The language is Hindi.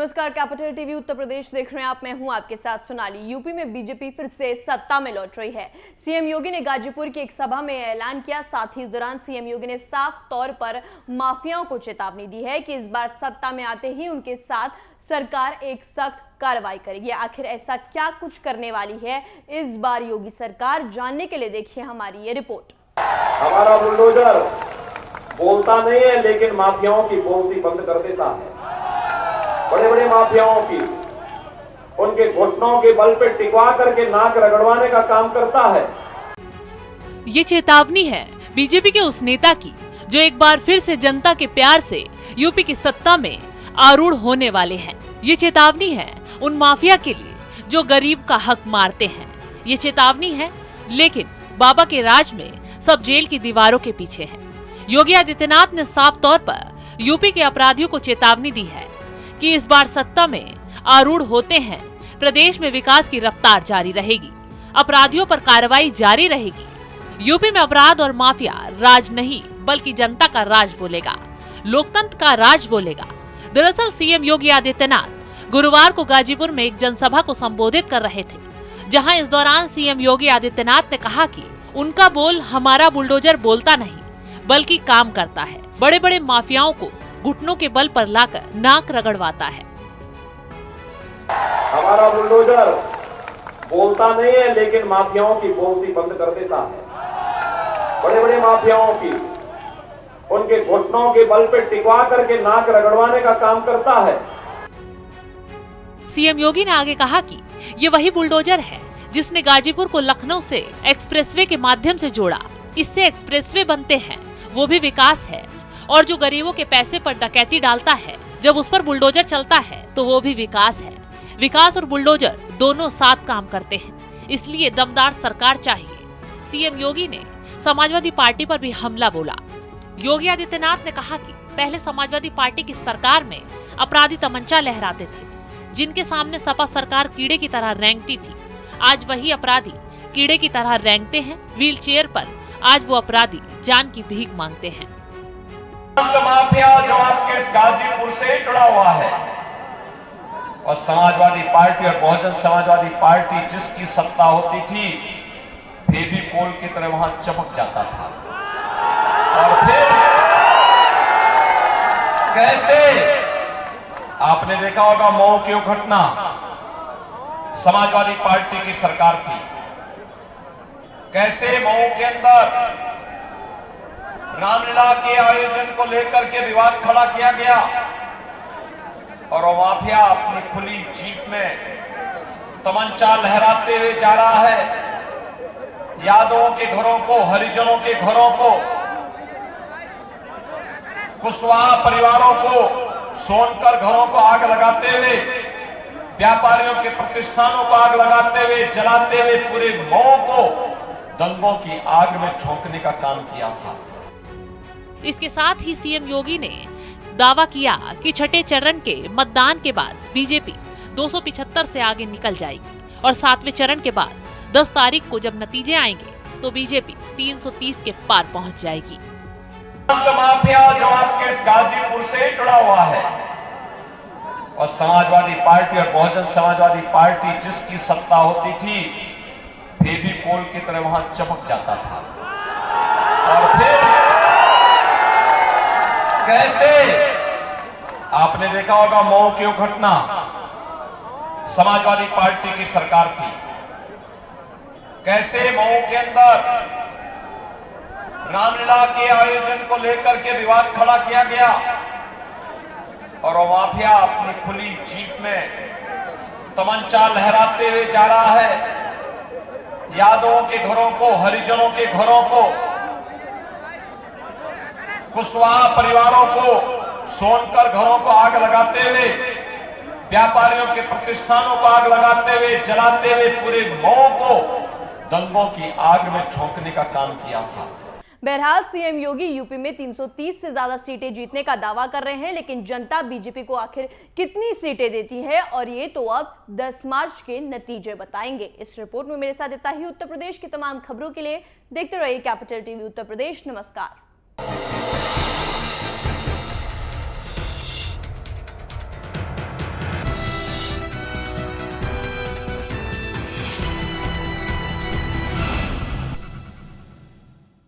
नमस्कार, कैपिटल टीवी उत्तर प्रदेश देख रहे हैं आप। मैं हूं आपके साथ सोनाली। यूपी में बीजेपी फिर से सत्ता में लौट रही है। सीएम योगी ने गाजीपुर की एक सभा में ऐलान किया। साथ ही इस दौरान सीएम योगी ने साफ तौर पर माफियाओं को चेतावनी दी है कि इस बार सत्ता में आते ही उनके साथ सरकार एक सख्त कार्रवाई करेगी। आखिर ऐसा क्या कुछ करने वाली है इस बार योगी सरकार, जानने के लिए देखिए हमारी ये रिपोर्ट। हमारा बुलडोजर बोलता नहीं है, लेकिन माफियाओं की बोलती बंद कर देता है। बड़े बड़े माफियाओं की उनके घुटनों के बल पे टिकवा करके नाक रगड़वाने का काम करता है। ये चेतावनी है बीजेपी के उस नेता की जो एक बार फिर से जनता के प्यार से यूपी की सत्ता में आरूढ़ होने वाले हैं। ये चेतावनी है उन माफिया के लिए जो गरीब का हक मारते हैं। ये चेतावनी है, लेकिन बाबा के राज में सब जेल की दीवारों के पीछे हैं। योगी आदित्यनाथ ने साफ तौर पर यूपी के अपराधियों को चेतावनी दी है कि इस बार सत्ता में आरूढ़ होते हैं, प्रदेश में विकास की रफ्तार जारी रहेगी, अपराधियों पर कार्रवाई जारी रहेगी। यूपी में अपराध और माफिया राज नहीं बल्कि जनता का राज बोलेगा, लोकतंत्र का राज बोलेगा। दरअसल सीएम योगी आदित्यनाथ गुरुवार को गाजीपुर में एक जनसभा को संबोधित कर रहे थे, जहां इस दौरान सीएम योगी आदित्यनाथ ने कहा कि उनका बोल हमारा बुलडोजर बोलता नहीं बल्कि काम करता है। बड़े बड़े माफियाओं को घुटनों के बल पर लाकर नाक रगड़वाता है। हमारा बुलडोजर बोलता नहीं है, लेकिन माफियाओं की बोलती बंद कर देता है। बड़े बड़े माफियाओं की उनके घुटनों के बल पे टिकवा करके नाक रगड़वाने का काम करता है। सीएम योगी ने आगे कहा कि ये वही बुलडोजर है जिसने गाजीपुर को लखनऊ से एक्सप्रेसवे के माध्यम से जोड़ा। इससे एक्सप्रेसवे बनते हैं, वो भी विकास है। और जो गरीबों के पैसे पर डकैती डालता है, जब उस पर बुलडोजर चलता है तो वो भी विकास है। विकास और बुलडोजर दोनों साथ काम करते हैं, इसलिए दमदार सरकार चाहिए। सीएम योगी ने समाजवादी पार्टी पर भी हमला बोला। योगी आदित्यनाथ ने कहा कि पहले समाजवादी पार्टी की सरकार में अपराधी तमंचा लहराते थे, जिनके सामने सपा सरकार कीड़े की तरह रेंगती थी। आज वही अपराधी कीड़े की तरह रेंगते हैं। व्हील चेयर पर आज वो अपराधी जान की भीख मांगते हैं। माफिया जो आपके इस गाजीपुर से जुड़ा हुआ है, और समाजवादी पार्टी और बहुजन समाजवादी पार्टी जिसकी सत्ता होती थी, फेविकोल की तरह वहां चमक जाता था। और फिर कैसे आपने देखा होगा मऊ की घटना, समाजवादी पार्टी की सरकार थी, कैसे मऊ के अंदर रामलीला के आयोजन को लेकर के विवाद खड़ा किया गया, और वो माफिया अपनी खुली जीप में तमंचा लहराते हुए जा रहा है। यादवों के घरों को, हरिजनों के घरों को, कुशवाहा परिवारों को, सोनकर घरों को आग लगाते हुए, व्यापारियों के प्रतिष्ठानों को आग लगाते हुए, जलाते हुए पूरे मऊ को दंगों की आग में झोंकने का काम किया था। इसके साथ ही सीएम योगी ने दावा किया कि छठे चरण के मतदान के बाद बीजेपी 275 से आगे निकल जाएगी, और 7वें चरण के बाद 10 तारीख को जब नतीजे आएंगे तो बीजेपी 330 के पार पहुंच जाएगी। माफिया जो आपके इस गाजीपुर से जुड़ा हुआ है, और समाजवादी पार्टी और बहुजन समाजवादी पार्टी जिसकी सत्ता होती थी, फेविकोल की तरह वहां चमक जाता था। और फिर कैसे आपने देखा होगा मऊ की घटना, समाजवादी पार्टी की सरकार थी, कैसे मऊ के अंदर रामलीला के आयोजन को लेकर के विवाद खड़ा किया गया, और वो माफिया अपनी खुली जीप में तमंचा लहराते हुए जा रहा है। यादवों के घरों को, हरिजनों के घरों को, कुशवाहा परिवारों को, सोनकर घरों को आग लगाते हुए, व्यापारियों के प्रतिष्ठानों को आग लगाते हुए, जलाते हुए पूरे मऊ को दंगों की आग में झोंकने का काम किया था। बहरहाल सीएम योगी यूपी में 330 से ज्यादा सीटें जीतने का दावा कर रहे हैं, लेकिन जनता बीजेपी को आखिर कितनी सीटें देती है, और ये तो अब 10 मार्च के नतीजे बताएंगे। इस रिपोर्ट में मेरे साथ इतना ही। उत्तर प्रदेश की तमाम खबरों के लिए देखते रहिए कैपिटल टीवी उत्तर प्रदेश। नमस्कार।